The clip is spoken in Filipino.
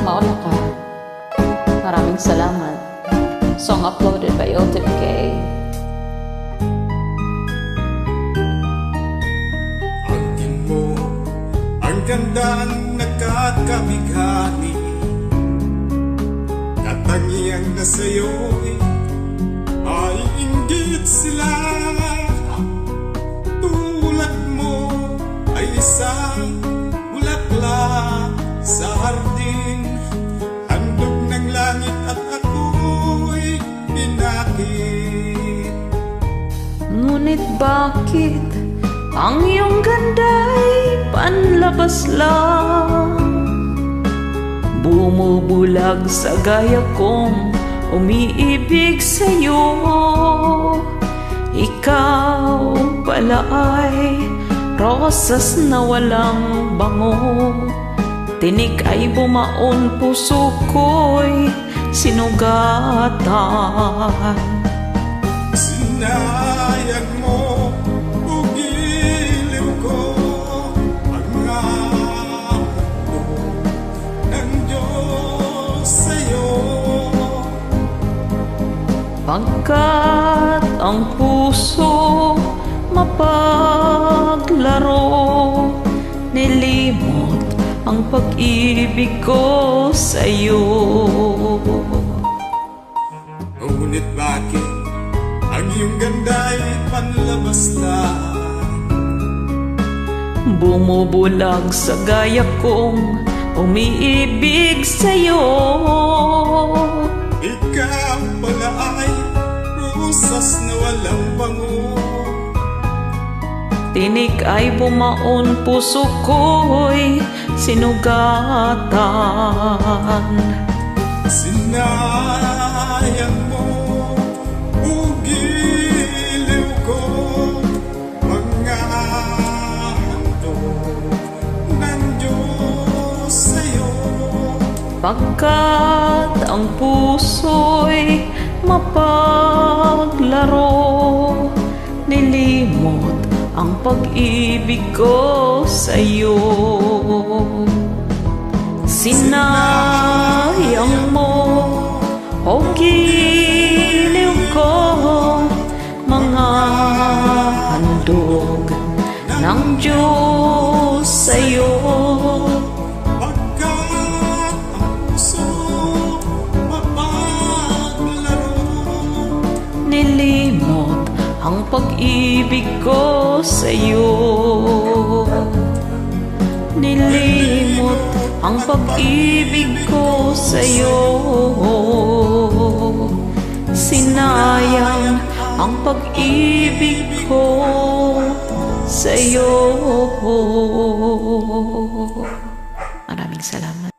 Mauna ka. Maraming salamat. Song uploaded by Ultimate K. Angkin mo, ang ganda ang nakakabigani. Katangiang na sa'yo'y ay inggit sila. Tulad mo ay isang bulaklak sa hardin, handog ng langit at ako'y pinakit. Ngunit bakit ang iyong ganda'y panlabas lang? Bumubulag sa gaya kong umiibig sa'yo. Ikaw pala ay rosas na walang bango. Tinik ay bumaon, puso ko'y sinugatan. Sinayang mo, ugiliw ko, mga handog ng Diyos sa'yo. Pagkat ang puso mapaglaro, nilimot ang pag-ibig ko sa'yo. Ngunit bakit ang iyong ganda'y panlabas lang? Bumubulag sa gaya kong umiibig sa'yo. Ikaw pala ay rosas na walang bango. Tinik ay bumaon, puso ko'y sinugatan. Sinayang mo, ugiliw ko, mga handog ng Diyos sa'yo. Pagkat ang puso'y mapaglaro, nilimot ang pag-ibig ko sa'yo. Sinayang mo, o giliw ko, mga handog ng Diyos sa'yo. Pagkat ang puso mapaglaro, Nilimot ang pag-ibig ko sa'yo. Nilimot ang pag-ibig ko sa'yo. Sinayang ang pag-ibig ko sa'yo. Maraming salamat.